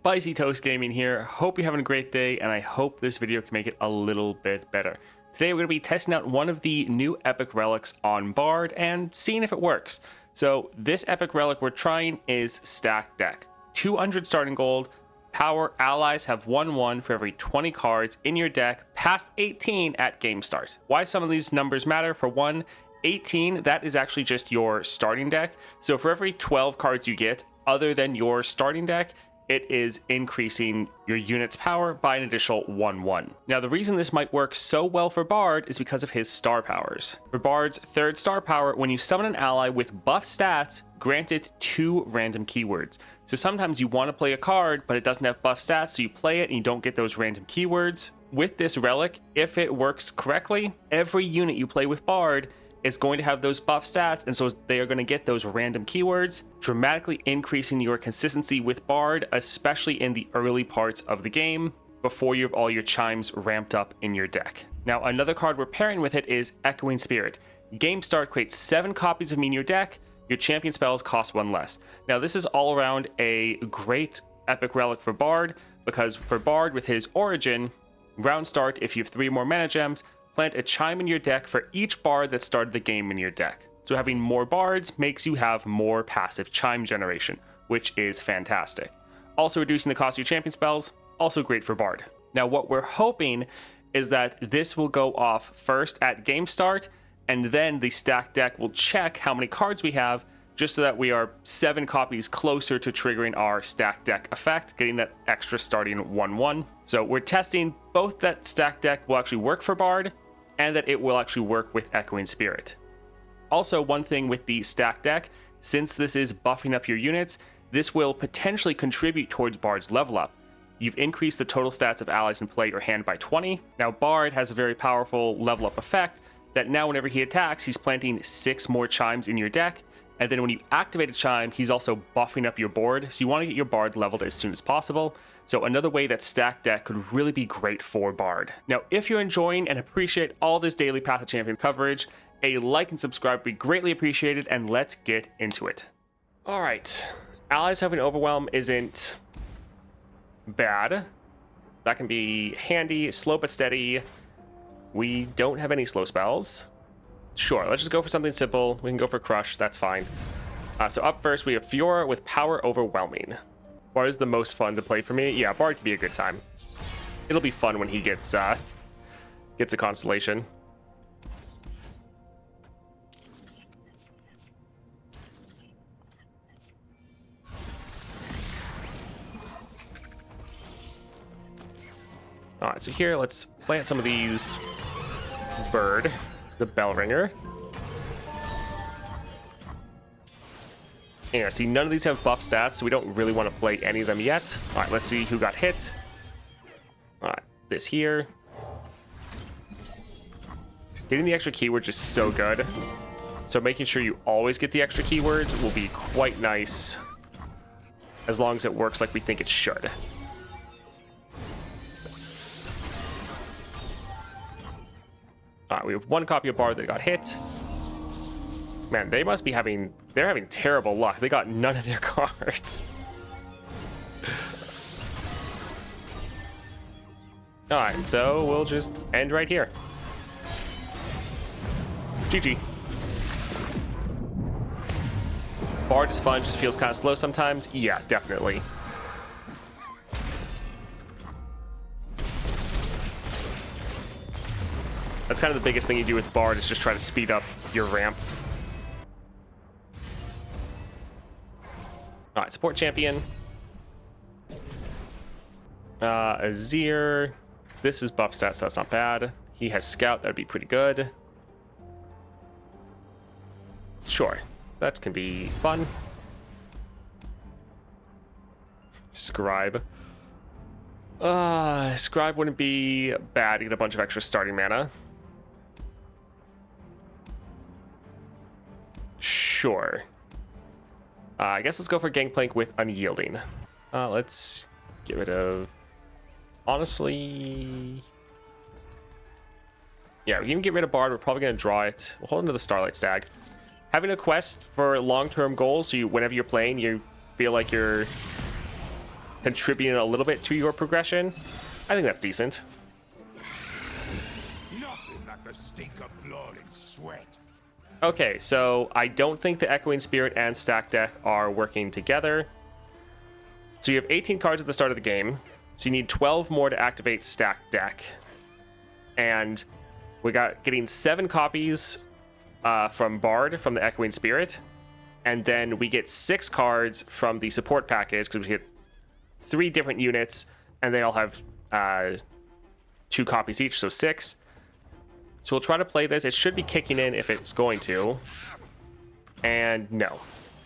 Spicy Toast Gaming here. Hope you're having a great day, and I hope this video can make it a little bit better. Today we're going to be testing out one of the new epic relics on Bard and seeing if it works. So this epic relic we're trying is Stack Deck. 200 starting gold, power allies have 1/1 for every 20 cards in your deck past 18 at game start. Why some of these numbers matter? For one, 18, that is actually just your starting deck. So for every 12 cards you get other than your starting deck, it is increasing your unit's power by an additional 1/1. Now, the reason this might work so well for Bard is because of his star powers. For Bard's third star power, when you summon an ally with buff stats, grant it 2 random keywords. So sometimes you want to play a card, but it doesn't have buff stats, so you play it and you don't get those random keywords. With this relic, if it works correctly, every unit you play with Bard is going to have those buff stats, and so they are going to get those random keywords, dramatically increasing your consistency with Bard, especially in the early parts of the game, before you have all your chimes ramped up in your deck. Now, another card we're pairing with it is Echoing Spirit. Game start, create 7 copies of me in your deck. Your champion spells cost 1 less. Now, this is all around a great epic relic for Bard, because for Bard with his origin, round start, if you have 3 more mana gems, plant a chime in your deck for each bard that started the game in your deck. So having more bards makes you have more passive chime generation, which is fantastic. Also reducing the cost of your champion spells, also great for Bard. Now what we're hoping is that this will go off first at game start, and then the stack deck will check how many cards we have, just so that we are 7 copies closer to triggering our stack deck effect, getting that extra starting 1/1. So we're testing both that stack deck will actually work for Bard, and that it will actually work with Echoing Spirit. Also, one thing with the stack deck, since this is buffing up your units, this will potentially contribute towards Bard's level up. You've increased the total stats of allies in play or hand by 20. Now Bard has a very powerful level up effect that now whenever he attacks, he's planting 6 more chimes in your deck. And then when you activate a chime, he's also buffing up your board. So you want to get your Bard leveled as soon as possible. So another way that stack deck could really be great for Bard. Now, if you're enjoying and appreciate all this daily Path of Champion coverage, a like and subscribe would be greatly appreciated, and let's get into it. All right, allies having overwhelm isn't bad. That can be handy, slow but steady. We don't have any slow spells. Sure, let's just go for something simple. We can go for Crush, that's fine. So up first, we have Fiora with Power Overwhelming. Bard is the most fun to play for me. Yeah, Bard can be a good time. It'll be fun when he gets a constellation. All right, so here, let's plant some of these bird, the bell ringer. Yeah, see, none of these have buff stats, so we don't really want to play any of them yet. All right, let's see who got hit. All right, this here. Getting the extra keywords is so good. So making sure you always get the extra keywords will be quite nice, as long as it works like we think it should. All right, we have 1 copy of Bard that got hit. Man, they must be having... They're having terrible luck. They got none of their cards. Alright, so we'll just end right here. GG. Bard is fun, just feels kind of slow sometimes. Yeah, definitely. That's kind of the biggest thing you do with Bard, is just try to speed up your ramp. All right, support champion. Azir. This is buff stats, so that's not bad. He has scout, that'd be pretty good. Sure, that can be fun. Scribe. Scribe wouldn't be bad to get a bunch of extra starting mana. Sure. I guess let's go for Gangplank with Unyielding. Let's get rid of... Honestly... Yeah, we can get rid of Bard. We're probably going to draw it. We'll hold into the Starlight Stag. Having a quest for long-term goals, so whenever you're playing, you feel like you're contributing a little bit to your progression. I think that's decent. Nothing like the stink of blood and sweat. Okay, so I don't think the Echoing Spirit and Stack Deck are working together. So you have 18 cards at the start of the game. So you need 12 more to activate Stack Deck. And we got getting 7 copies from Bard from the Echoing Spirit. And then we get 6 cards from the support package because we get 3 different units and they all have 2 copies each, so 6. So we'll try to play this. It should be kicking in if it's going to. And no.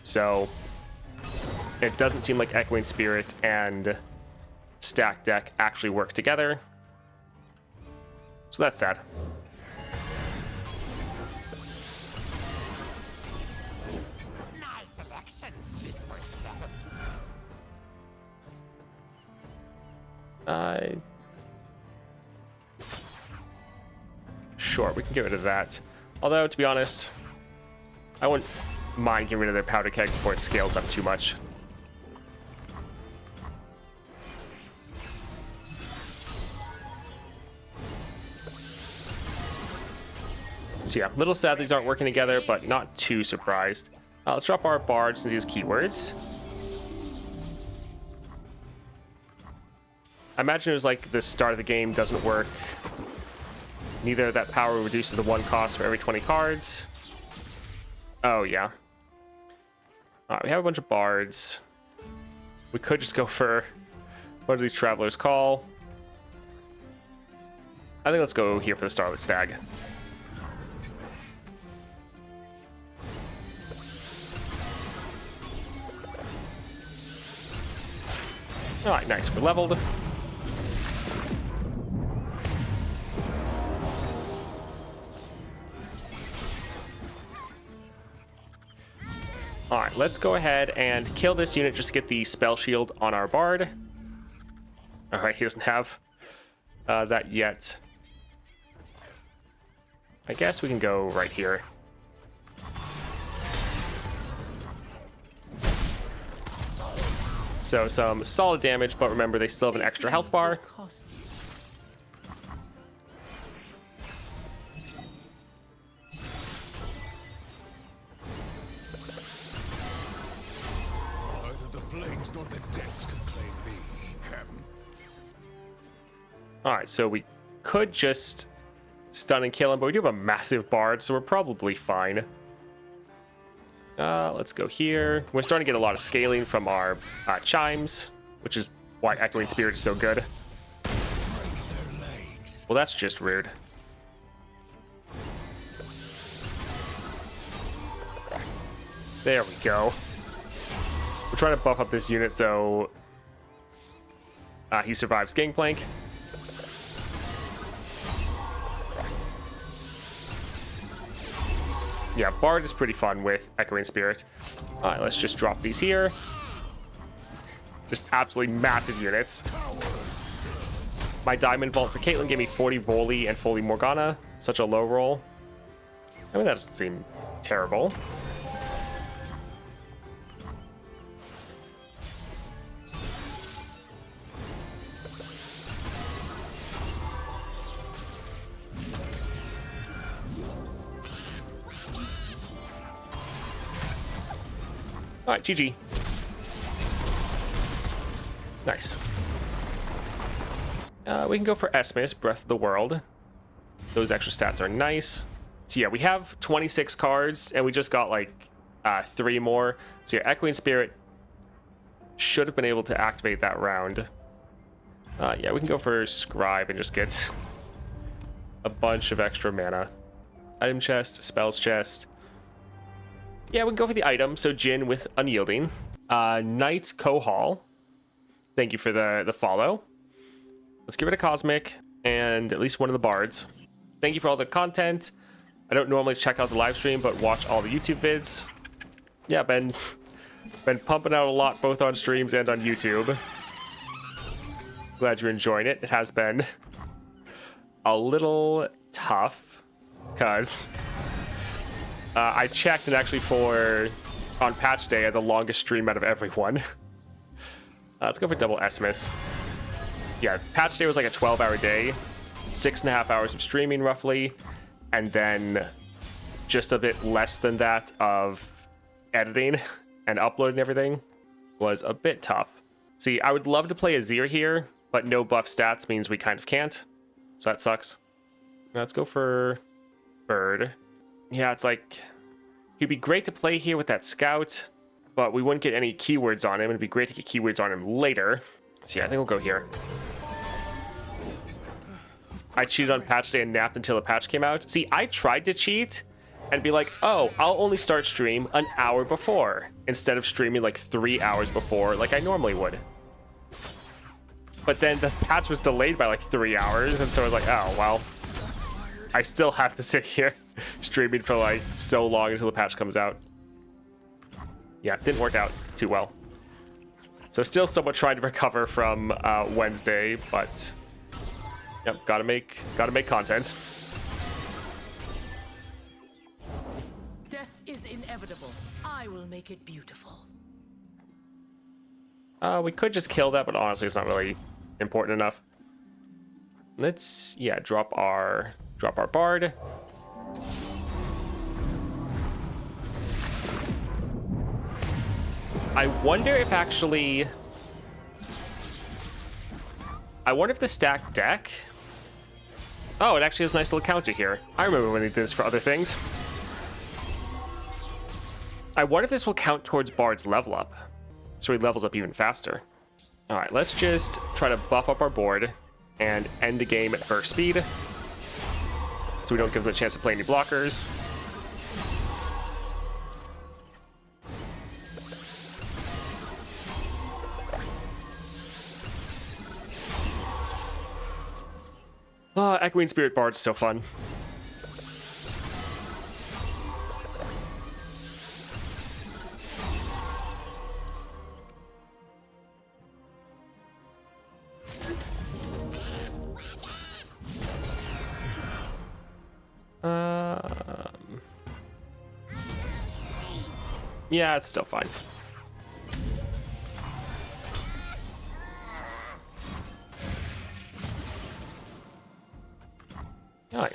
So it doesn't seem like Echoing Spirit and Stack Deck actually work together. So that's sad. Nice selection, sweet for 7. Sure, we can get rid of that. Although, to be honest, I wouldn't mind getting rid of their powder keg before it scales up too much. So yeah, little sad these aren't working together, but not too surprised. Let's drop our bards and use keywords. I imagine it was like the start of the game doesn't work. Neither that power reduces the 1 cost for every 20 cards. Oh, yeah. Alright, we have a bunch of bards. We could just go for one of these Traveler's Call. I think let's go here for the Starlit Stag. Alright, nice. We're leveled. Alright, let's go ahead and kill this unit just to get the spell shield on our bard. Alright, he doesn't have that yet. I guess we can go right here. So some solid damage, but remember they still have an extra health bar. Alright, so we could just stun and kill him, but we do have a massive bard, so we're probably fine. Let's go here. We're starting to get a lot of scaling from our chimes, which is why Echoing Spirit is so good. Well, that's just rude. There we go. We're trying to buff up this unit so he survives Gangplank. Yeah, Bard is pretty fun with Echoing Spirit. Alright, let's just drop these here. Just absolutely massive units. My Diamond Vault for Caitlyn gave me 40 Volley and fully Morgana. Such a low roll. I mean, that doesn't seem terrible. Alright, GG. Nice. We can go for Esmus, Breath of the World. Those extra stats are nice. So yeah, we have 26 cards, and we just got like 3 more. So yeah, Echoing Spirit should have been able to activate that round. Yeah, we can go for Scribe and just get a bunch of extra mana. Item chest, spells chest. Yeah, we can go for the item. So Jhin with Unyielding. Knight Kohal. Thank you for the follow. Let's get rid of Cosmic and at least one of the bards. Thank you for all the content. I don't normally check out the live stream, but watch all the YouTube vids. Yeah, been pumping out a lot both on streams and on YouTube. Glad you're enjoying it. It has been a little tough because I checked and actually on patch day I had the longest stream out of everyone. Let's go for double Esmus. Yeah, patch day was like a 12-hour day, 6.5 hours of streaming roughly, and then just a bit less than that of editing and uploading everything. Was a bit tough. See, I would love to play Azir here, but no buff stats means we kind of can't. So that sucks. Let's go for Bird. Yeah, it's like, he'd be great to play here with that Scout, but we wouldn't get any keywords on him. It'd be great to get keywords on him later. So yeah, I think we'll go here. I cheated on patch day and napped until the patch came out. See, I tried to cheat and be like, oh, I'll only start stream an hour before instead of streaming like 3 hours before like I normally would. But then the patch was delayed by like 3 hours, and so I was like, oh, well, I still have to sit here streaming for like so long until the patch comes out. Yeah, it didn't work out too well. So still somewhat trying to recover from Wednesday, but yep, gotta make content. Death is inevitable. I will make it beautiful. We could just kill that, but honestly, it's not really important enough. Let's, yeah, drop our Bard. I wonder if actually... I wonder if the stacked deck... Oh, it actually has a nice little counter here. I remember when they did this for other things. I wonder if this will count towards Bard's level up, so he levels up even faster. All right, let's just try to buff up our board and end the game at burst speed, so we don't give them a chance to play any blockers. Echoing Spirit Bard's so fun. Yeah, it's still fine. All right.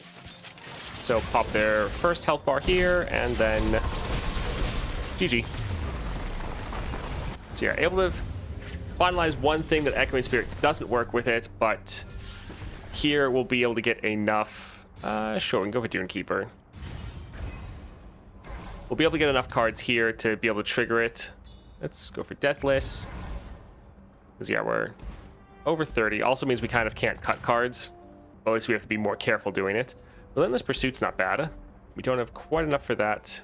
So pop their first health bar here, and then GG. So yeah, able to finalize one thing that Echoing Spirit doesn't work with it, but here we'll be able to get enough. Sure, we can go for Dune Keeper. We'll be able to get enough cards here to be able to trigger it. Let's go for Deathless. Because yeah, we're over 30. Also means we kind of can't cut cards. Well, at least we have to be more careful doing it. Relentless Pursuit's not bad. We don't have quite enough for that.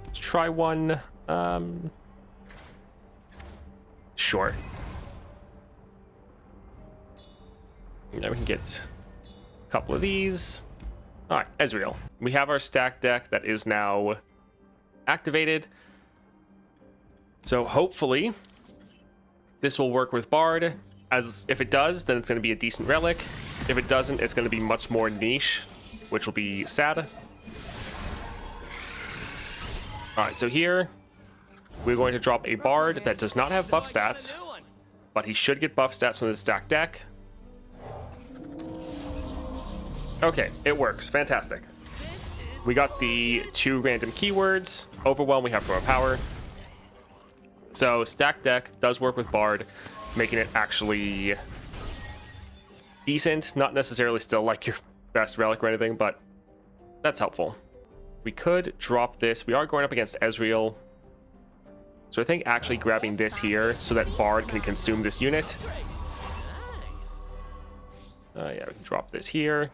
Let's try one. Sure. Now we can get a couple of these. All right, Ezreal. We have our stack deck that is now activated. So hopefully this will work with Bard. As if it does, then it's going to be a decent relic. If it doesn't, it's going to be much more niche, which will be sad. All right, so here we're going to drop a Bard that does not have buff stats, but he should get buff stats from the stack deck. Okay, it works. Fantastic. We got the 2 random keywords. Overwhelm we have for our power. So stack deck does work with Bard, making it actually decent. Not necessarily still like your best relic or anything, but that's helpful. We could drop this. We are going up against Ezreal. So I think actually grabbing this here so that Bard can consume this unit. Yeah, we can drop this here.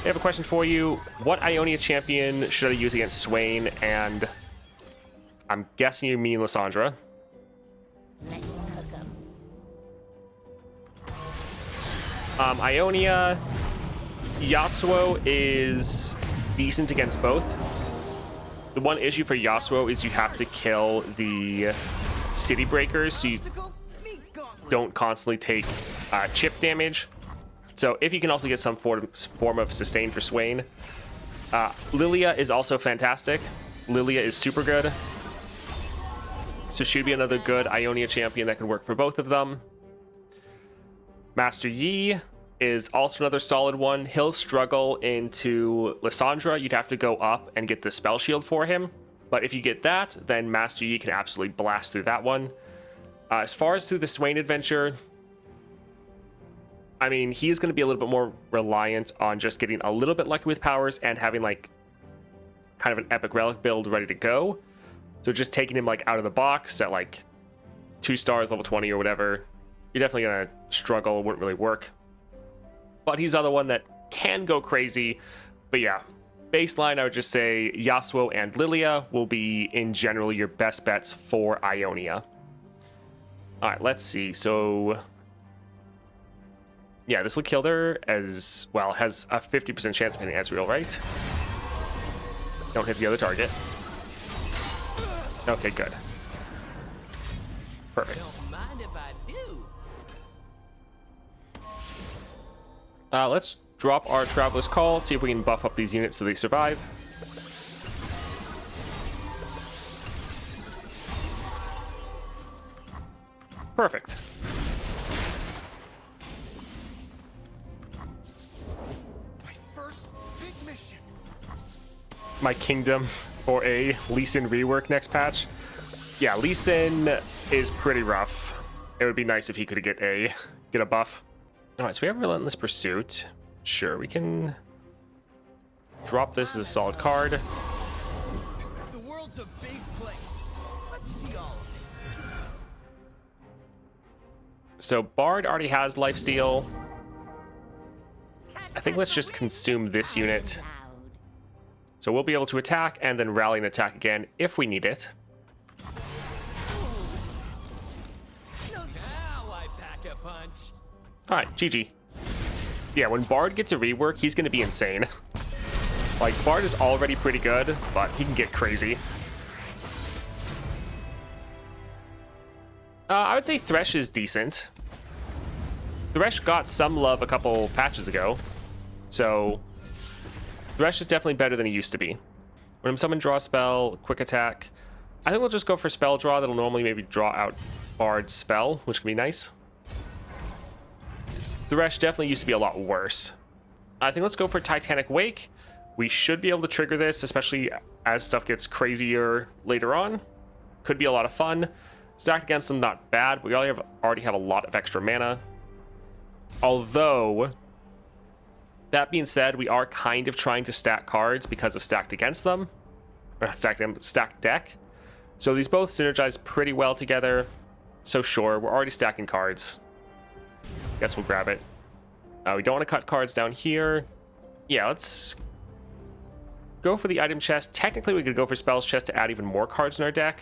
I have a question for you. What Ionia champion should I use against Swain? And I'm guessing you mean Lysandra. Let's cook 'em. Ionia, Yasuo is decent against both. The one issue for Yasuo is you have to kill the city breakers, so you don't constantly take chip damage. So if you can also get some form of sustain for Swain. Lilia is also fantastic. Lilia is super good. So she'd be another good Ionia champion that could work for both of them. Master Yi is also another solid one. He'll struggle into Lissandra. You'd have to go up and get the spell shield for him. But if you get that, then Master Yi can absolutely blast through that one. As far as through the Swain adventure, I mean, he's going to be a little bit more reliant on just getting a little bit lucky with powers and having like kind of an epic relic build ready to go. So just taking him like out of the box at like 2 stars, level 20 or whatever, you're definitely going to struggle. It wouldn't really work. But he's another one that can go crazy. But yeah, baseline, I would just say Yasuo and Lilia will be in general your best bets for Ionia. All right, let's see. So yeah, this will kill her as well. Has a 50% chance of hitting Ezreal, right? Don't hit the other target. Okay, good. Perfect. Don't mind if I do. Let's drop our Traveler's Call, see if we can buff up these units so they survive. Perfect. My first big mission. My kingdom for a Lee Sin rework next patch. Yeah, Lee Sin is pretty rough. It would be nice if he could get a buff. All right, so we have Relentless Pursuit. Sure, we can drop this as a solid card. The world's a big place. Let's see all of it. So Bard already has lifesteal. I think let's just consume this unit. So we'll be able to attack and then rally and attack again if we need it. Now I pack a punch. All right, GG. Yeah, when Bard gets a rework, he's going to be insane. Like, Bard is already pretty good, but he can get crazy. I would say Thresh is decent. Thresh got some love a couple patches ago, so Thresh is definitely better than he used to be. When I'm summon, draw a spell, quick attack. I think we'll just go for spell draw. That'll normally maybe draw out Bard's spell, which can be nice. Thresh definitely used to be a lot worse. I think let's go for Titanic Wake. We should be able to trigger this, especially as stuff gets crazier later on. Could be a lot of fun. Stacked against them, not bad. We already have a lot of extra mana. Although, that being said, we are kind of trying to stack cards because of stacked against them. Or not stacked them, stacked deck. So these both synergize pretty well together. So sure, we're already stacking cards. Guess we'll grab it. We don't want to cut cards down here. Yeah, let's go for the item chest. Technically, we could go for spells chest to add even more cards in our deck.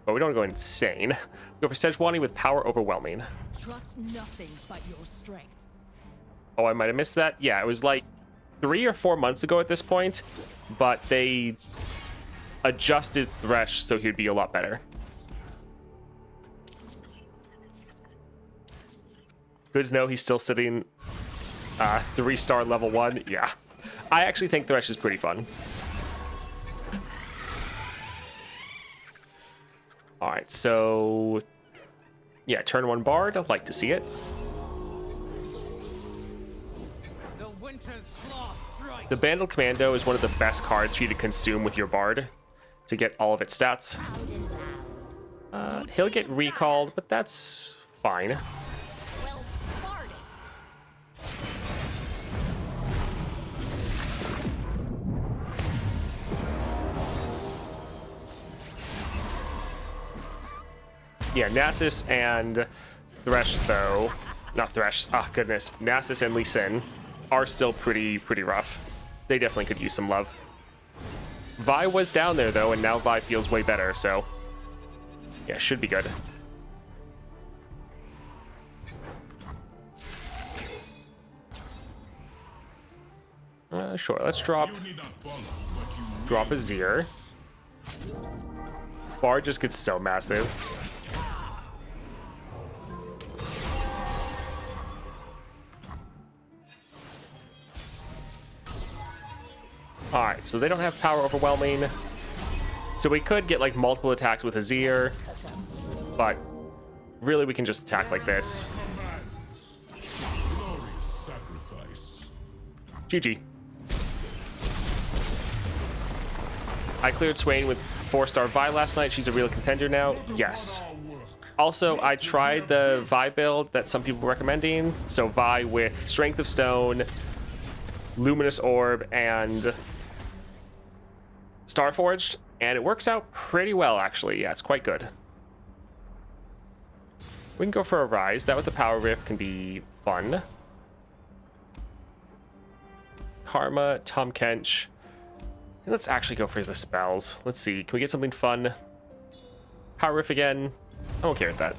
But we don't want to go insane. Go for Sejuani with Power Overwhelming. Trust nothing but your strength. Oh, I might have missed that. Yeah, it was like 3 or 4 months ago at this point, but they adjusted Thresh so he'd be a lot better. Good to know he's still sitting 3-star level 1. Yeah, I actually think Thresh is pretty fun. All right, so yeah, turn 1 Bard. I'd like to see it. The winter's claw strikes. The Bandle Commando is one of the best cards for you to consume with your Bard to get all of its stats. He'll get recalled, but that's fine. Well started. Yeah, Nasus and Thresh, though. Not Thresh. Oh, goodness. Nasus and Lee Sin are still pretty rough. They definitely could use some love. Vi was down there, though, and now Vi feels way better, so yeah, should be good. Sure, let's drop a Zir. Bard just gets so massive. Alright, so they don't have Power Overwhelming. So we could get like multiple attacks with Azir. but really we can just attack like this. GG. I cleared Swain with 4-star Vi last night. She's a real contender now. Yes. Also, I tried the Vi build that some people were recommending. So Vi with Strength of Stone, Luminous Orb, and Starforged. And it works out pretty well, actually. Yeah, it's quite good. We can go for a Rise. That with the Power Rift can be fun. Karma, Tahm Kench. Let's actually go for the spells. Let's see. Can we get something fun? Power Rift again. I'm okay with that.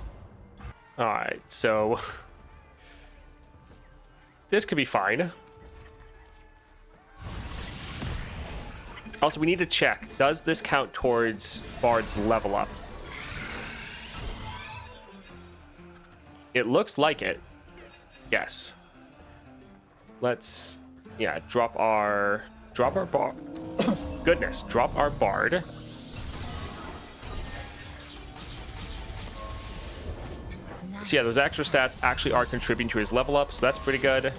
Alright, so this could be fine. Also, we need to check. Does this count towards Bard's level up? It looks like it. Yes. Let's, yeah, drop our Bard. Goodness, drop our Bard. So yeah, those extra stats actually are contributing to his level up, so that's pretty good.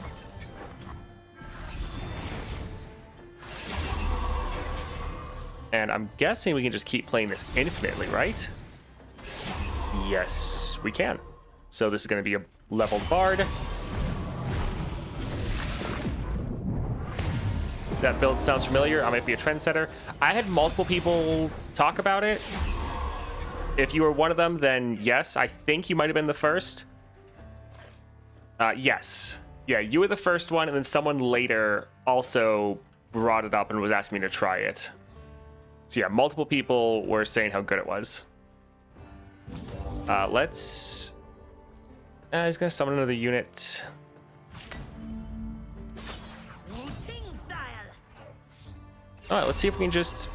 And I'm guessing we can just keep playing this infinitely, right? Yes, we can. So this is going to be a leveled Bard. That build sounds familiar. I might be a trendsetter. I had multiple people talk about it. If you were one of them, then yes, I think you might have been the first. Yes. Yeah, you were the first one, and then someone later also brought it up and was asking me to try it. So yeah, multiple people were saying how good it was. Let's... he's going to summon another unit. Alright, let's see if we can just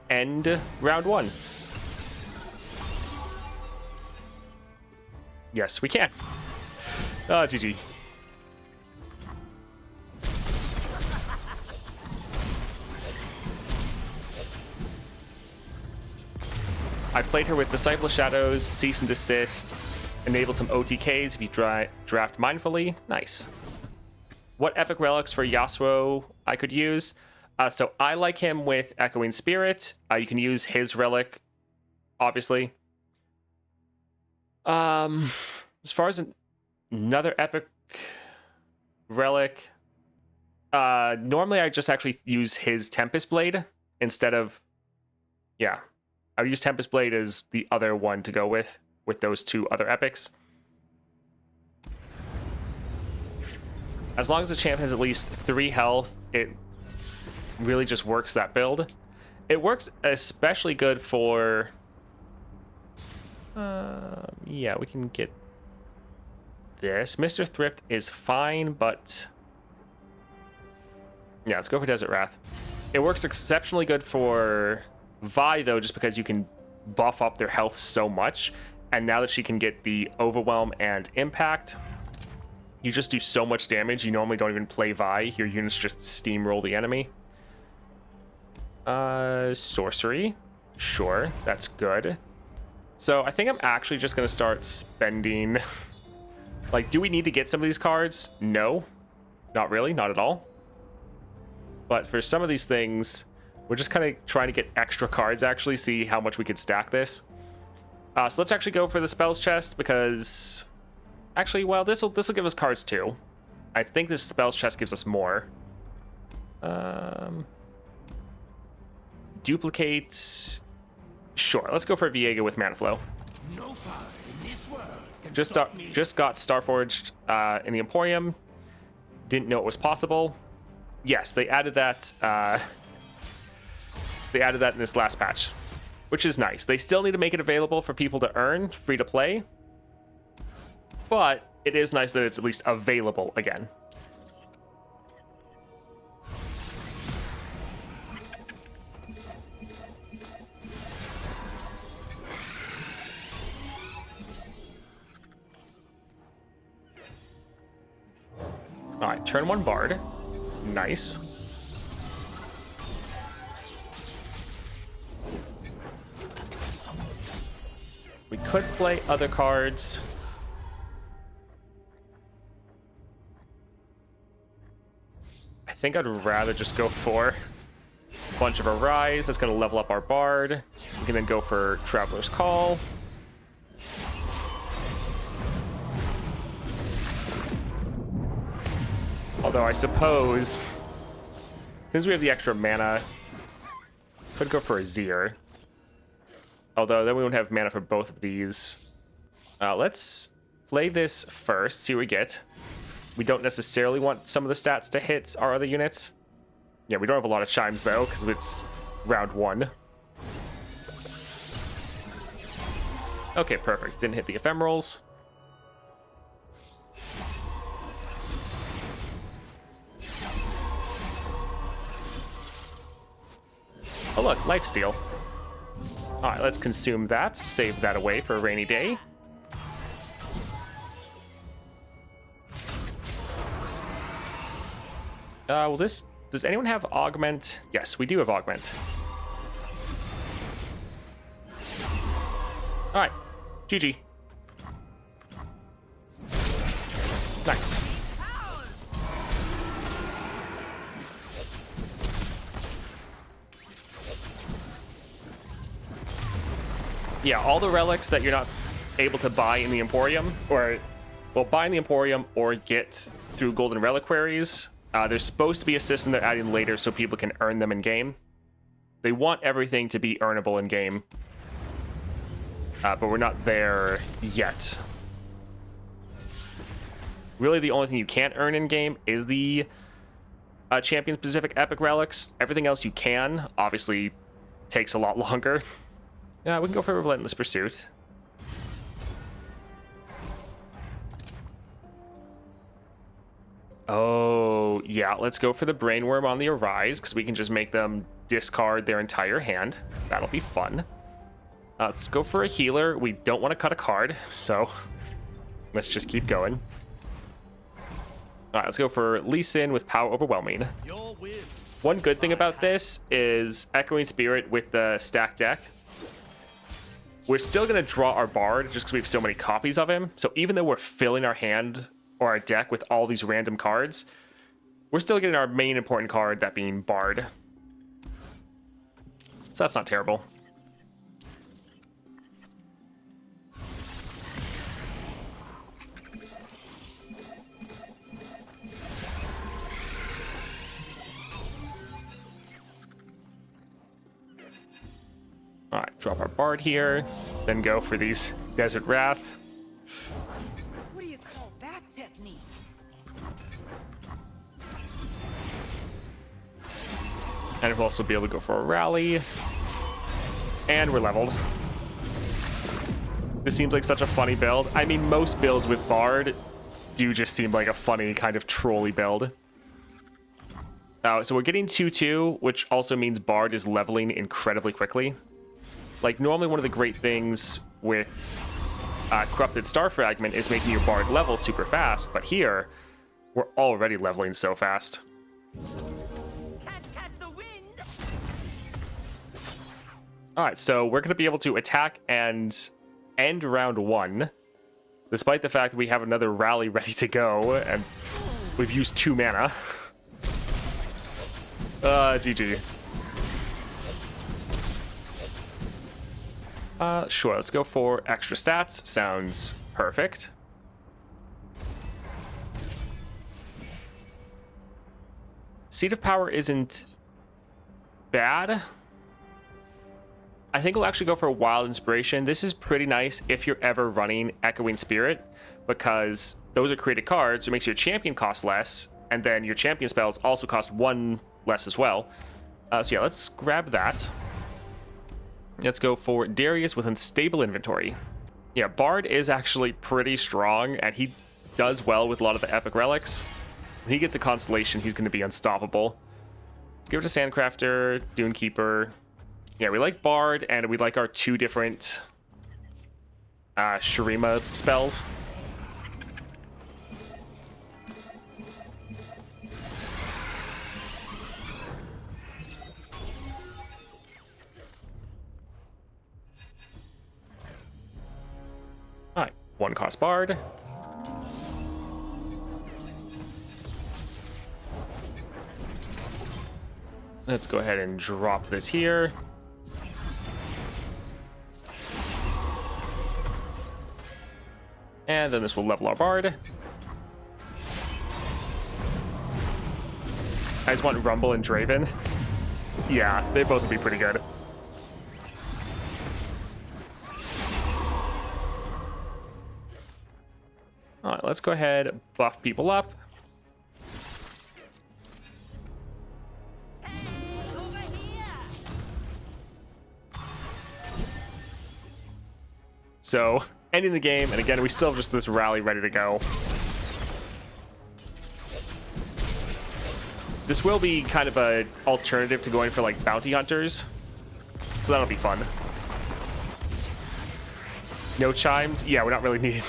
end round 1. Yes, we can. Oh, GG. I played her with Disciple of Shadows, Cease and Desist, enabled some OTKs if you draft mindfully. Nice. What epic relics for Yasuo I could use? So I like him with Echoing Spirit. You can use his relic, obviously. As far as another epic relic, normally I just actually use his Tempest Blade instead of, yeah, I would use Tempest Blade as the other one to go with those two other epics. As long as the champ has at least 3 health, it really just works that build. It works especially good for... yeah, we can get this. Mr. Thrift is fine, but... yeah, let's go for Desert Wrath. It works exceptionally good for Vi, though, just because you can buff up their health so much. And now that she can get the Overwhelm and Impact, you just do so much damage. You normally don't even play Vi. Your units just steamroll the enemy. Sorcery. Sure, that's good. So I think I'm actually just going to start spending... like, do we need to get some of these cards? No. Not really, not at all. But for some of these things, we're just kind of trying to get extra cards, actually, see how much we could stack this. So let's actually go for the spells chest, because... actually, well, this will give us cards too. I think this spells chest gives us more. Duplicate... sure, let's go for a Viego with Mana Flow. No power in this world can Just got Starforged in the Emporium. Didn't know it was possible. Yes, they added that. They added that in this last patch, which is nice. They still need to make it available for people to earn, free to play. But it is nice that it's at least available again. All right, turn 1 Bard. Nice. We could play other cards. I think I'd rather just go for a bunch of Arise. That's going to level up our Bard. We can then go for Traveler's Call. Although I suppose, since we have the extra mana, could go for a Azir. Although then we won't have mana for both of these. Let's play this first, see what we get. We don't necessarily want some of the stats to hit our other units. Yeah, we don't have a lot of chimes though, because it's round 1. Okay, perfect. Didn't hit the ephemerals. Oh look, lifesteal. Alright, let's consume that. Save that away for a rainy day. Well, does anyone have augment? Yes, we do have augment. Alright, GG. Nice. Yeah, all the relics that you're not able to buy in the Emporium, or, well, buy in the Emporium or get through Golden Reliquaries, there's supposed to be a system they're adding later so people can earn them in-game. They want everything to be earnable in-game, but we're not there yet. Really, the only thing you can't earn in-game is the champion-specific epic relics. Everything else you can, obviously, takes a lot longer. Yeah, we can go for Relentless Pursuit. Oh, yeah, let's go for the Brainworm on the Arise, because we can just make them discard their entire hand. That'll be fun. Let's go for a healer. We don't want to cut a card, so let's just keep going. Alright, let's go for Lee Sin with Power Overwhelming. One good thing about this is Echoing Spirit with the stack deck. We're still going to draw our Bard just because we have so many copies of him. So even though we're filling our hand or our deck with all these random cards, we're still getting our main important card, that being Bard. So that's not terrible. Alright, drop our Bard here, then go for these Desert Wrath. What do you call that technique? And we'll also be able to go for a Rally. And we're leveled. This seems like such a funny build. I mean, most builds with Bard do just seem like a funny kind of trolly build. So we're getting 2-2, which also means Bard is leveling incredibly quickly. Like, normally one of the great things with Corrupted Star Fragment is making your Bard level super fast, but here, we're already leveling so fast. Can't catch the wind. Alright, so we're going to be able to attack and end round 1, despite the fact that we have another rally ready to go, and we've used 2 mana. GG. Sure, let's go for extra stats. Sounds perfect. Seat of Power isn't bad. I think we'll actually go for a Wild Inspiration. This is pretty nice if you're ever running Echoing Spirit, because those are created cards, so it makes your champion cost less, and then your champion spells also cost 1 less as well. So yeah, let's grab that. Let's go for Darius with Unstable Inventory. Yeah, Bard is actually pretty strong, and he does well with a lot of the epic relics. When he gets a Constellation, he's going to be unstoppable. Let's give it to Sandcrafter, Dunekeeper. Yeah, we like Bard, and we like our 2 different Shurima spells. One cost Bard. Let's go ahead and drop this here. And then this will level our Bard. I just want Rumble and Draven. Yeah, they both would be pretty good. All right, let's go ahead, buff people up. Hey, over here! So, ending the game, and again, we still have just this rally ready to go. This will be kind of an alternative to going for like bounty hunters, so that'll be fun. No chimes? Yeah, we're not really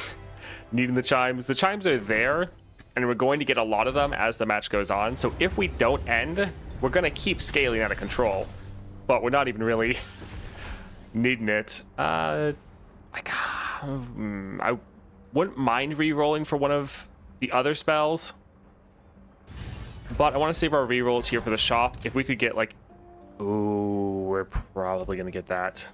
needing the chimes. The chimes are there, and we're going to get a lot of them as the match goes on. So if we don't end, we're going to keep scaling out of control, but we're not even really needing it. I wouldn't mind re-rolling for one of the other spells, but I want to save our re-rolls here for the shop. If we could get like, ooh, we're probably going to get that.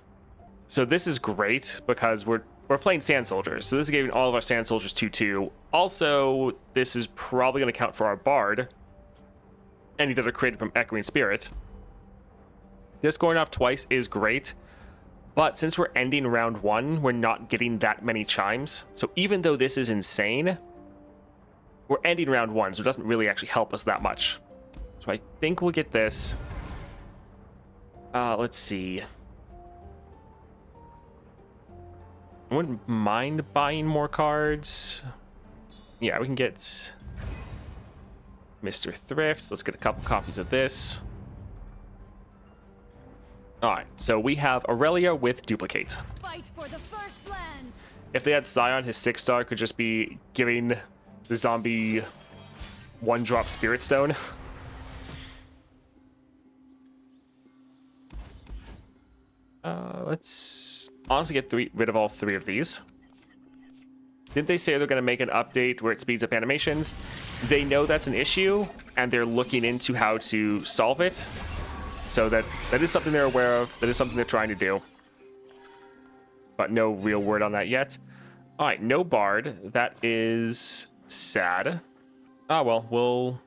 So this is great because we're playing Sand Soldiers. So this is giving all of our Sand Soldiers 2/2. Also, this is probably going to count for our Bard. Any that are created from Echoing Spirit. This going off twice is great. But since we're ending round 1, we're not getting that many chimes. So even though this is insane, we're ending round 1, so it doesn't really actually help us that much. So I think we'll get this. Let's see. I wouldn't mind buying more cards. Yeah, we can get Mr. Thrift. Let's get a couple copies of this. Alright, so we have Aurelia with Duplicate. Fight for the first lands! If they had Scion, his 6-star could just be giving the zombie 1-drop Spirit Stone. Let's honestly get rid of all 3 of these. Didn't they say they're going to make an update where it speeds up animations? They know that's an issue, and they're looking into how to solve it. So that is something they're aware of. That is something they're trying to do. But no real word on that yet. All right, no Bard. That is sad. Ah, well, we'll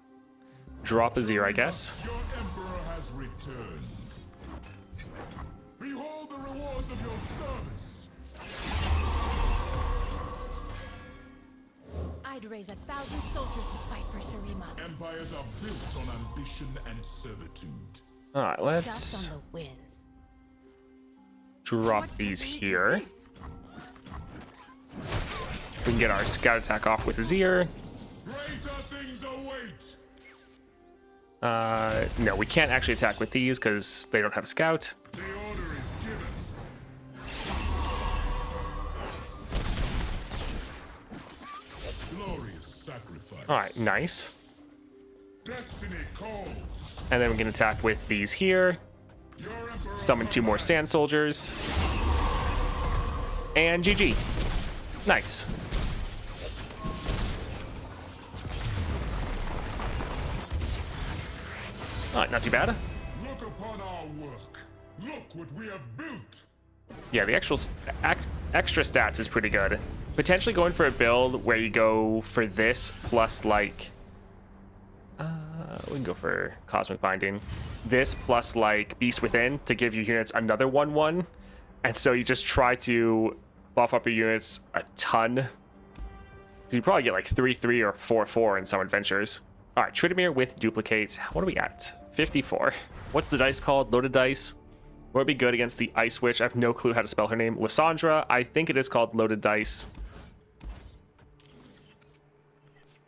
drop Azir, I guess. Your emperor has returned. Behold the rewards of your service. I'd raise 1,000 soldiers to fight for Shurima. Empires are built on ambition and servitude. All right, Dust let's on the winds. drop these here. We can get our scout attack off with Azir. Greater things await. No, we can't actually attack with these because they don't have scout. The order is given. Glorious sacrifice. All right, nice. Destiny calls. And then we can attack with these here. Your emperor Summon 2 more Sand Soldiers. And GG. Nice. All right, not too bad. Look upon our work. Look what we have built. Yeah, the actual extra stats is pretty good. Potentially going for a build where you go for this plus like... we can go for Cosmic Binding. This plus like Beast Within to give your units another 1/1. And so you just try to buff up your units a ton. You probably get like 3/3 or 4/4 in some adventures. All right, Tryndamere with Duplicate. What are we at? 54. What's the dice called? Loaded dice. Would it be good against the Ice Witch? I have no clue how to spell her name. Lysandra. I think it is called Loaded Dice.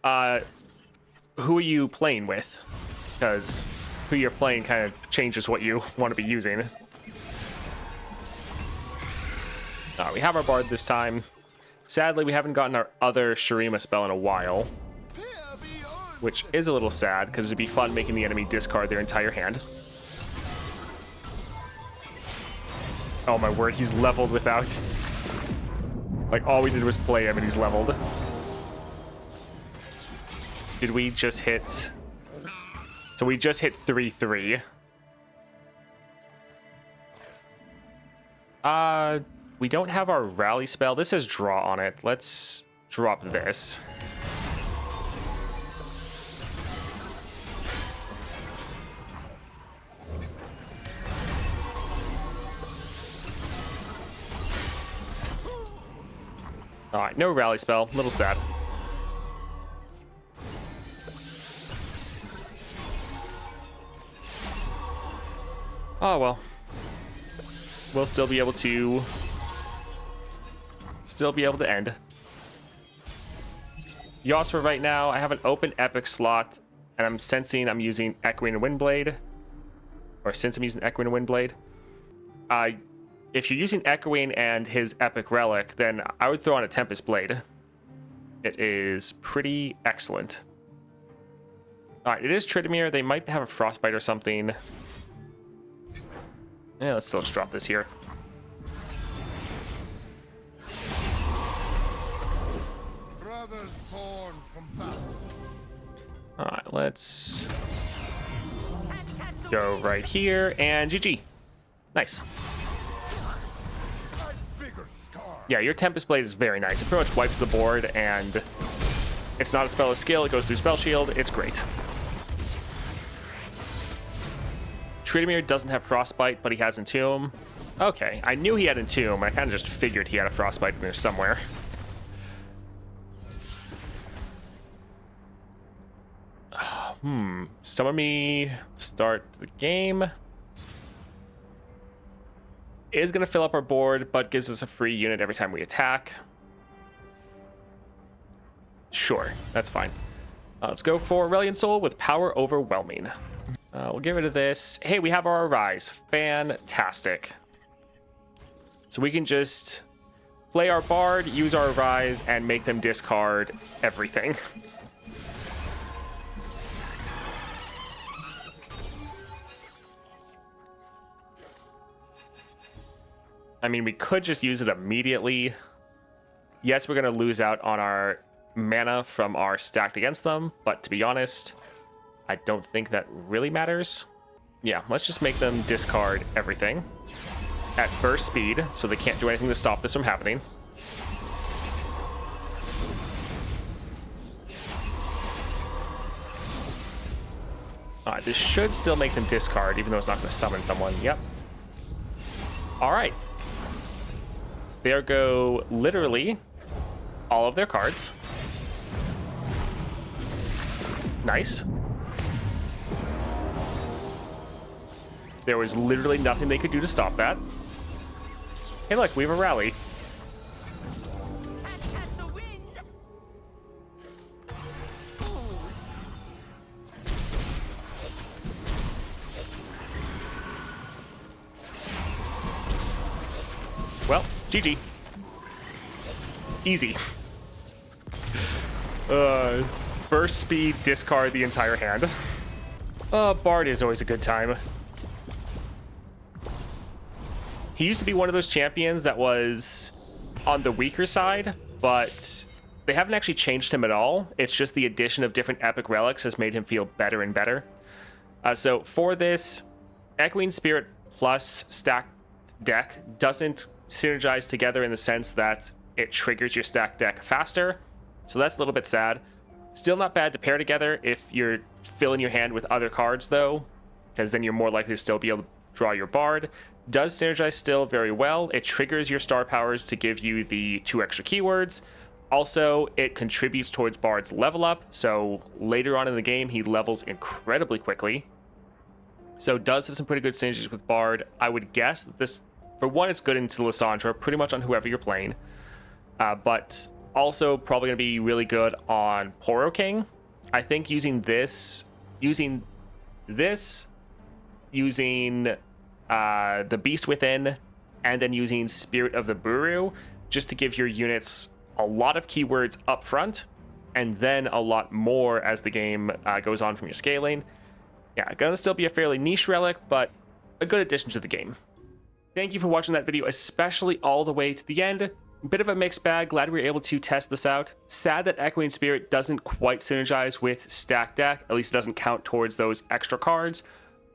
Who are you playing with? Because who you're playing kind of changes what you want to be using. All right, we have our Bard this time. Sadly, we haven't gotten our other Shurima spell in a while, which is a little sad because it'd be fun making the enemy discard their entire hand. Oh my word, he's leveled without... Like, all we did was play him and he's leveled. Did we just hit... So we just hit 3-3. We don't have our rally spell. This says draw on it. Let's drop this. Alright, no rally spell. A little sad. Oh well. We'll still be able to end. Yasser right now, I have an open epic slot, and I'm sensing I'm using Echoing and Windblade. Or since I'm using Echoing and Windblade. If you're using Echoing and his epic relic, then I would throw on a Tempest Blade. It is pretty excellent. Alright, it is Tryndamere. They might have a Frostbite or something. Yeah, let's still just drop this here. Brothers born from battle. Alright, let's go right here, and GG. Nice. Bigger scar. Yeah, your Tempest Blade is very nice. It pretty much wipes the board, and it's not a spell of skill. It goes through Spell Shield. It's great. Tryndamere doesn't have Frostbite, but he has Entomb. Okay, I knew he had Entomb. I kind of just figured he had a Frostbite in there somewhere. Summon me. Start the game. Is going to fill up our board, but gives us a free unit every time we attack. Sure, that's fine. Let's go for Aurelion Sol with Power Overwhelming. We'll get rid of this. Hey, we have our Arise. Fantastic. So we can just play our Bard, use our Arise, and make them discard everything. I mean, we could just use it immediately. Yes, we're going to lose out on our mana from our stacked against them, but to be honest, I don't think that really matters. Yeah, let's just make them discard everything at burst speed, so they can't do anything to stop this from happening. Alright, this should still make them discard, even though it's not going to summon someone. Yep. Alright. There go literally all of their cards. Nice. There was literally nothing they could do to stop that. Hey, look, we have a rally. Well, GG. Easy. Burst speed, discard the entire hand. Bard is always a good time. He used to be one of those champions that was on the weaker side, but they haven't actually changed him at all. It's just the addition of different epic relics has made him feel better and better. So for this, Echoing Spirit plus stacked deck doesn't synergize together in the sense that it triggers your stacked deck faster. So that's a little bit sad. Still not bad to pair together if you're filling your hand with other cards, though, because then you're more likely to still be able to draw your Bard. Does synergize still very well. It triggers your star powers to give you the 2 extra keywords. Also, it contributes towards Bard's level up, so later on in the game, he levels incredibly quickly. So does have some pretty good synergies with Bard. I would guess that this, for one, it's good into Lissandra, pretty much on whoever you're playing. But also probably going to be really good on Poro King. I think using the Beast Within, and then using Spirit of the Buru, just to give your units a lot of keywords up front, and then a lot more as the game goes on from your scaling. Yeah, gonna still be a fairly niche relic, but a good addition to the game. Thank you for watching that video, especially all the way to the end. Bit of a mixed bag, glad we were able to test this out. Sad that Echoing Spirit doesn't quite synergize with Stack Deck, at least it doesn't count towards those extra cards.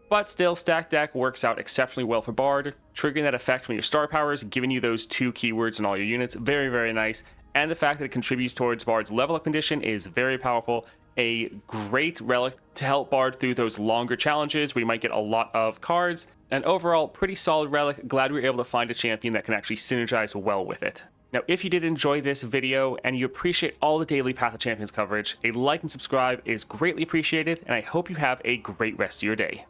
But still, Stack Deck works out exceptionally well for Bard, triggering that effect from your star powers, giving you those 2 keywords in all your units, very, very nice. And the fact that it contributes towards Bard's level up condition is very powerful. A great relic to help Bard through those longer challenges where you might get a lot of cards. And overall, pretty solid relic, glad we were able to find a champion that can actually synergize well with it. Now, if you did enjoy this video and you appreciate all the daily Path of Champions coverage, a like and subscribe is greatly appreciated, and I hope you have a great rest of your day.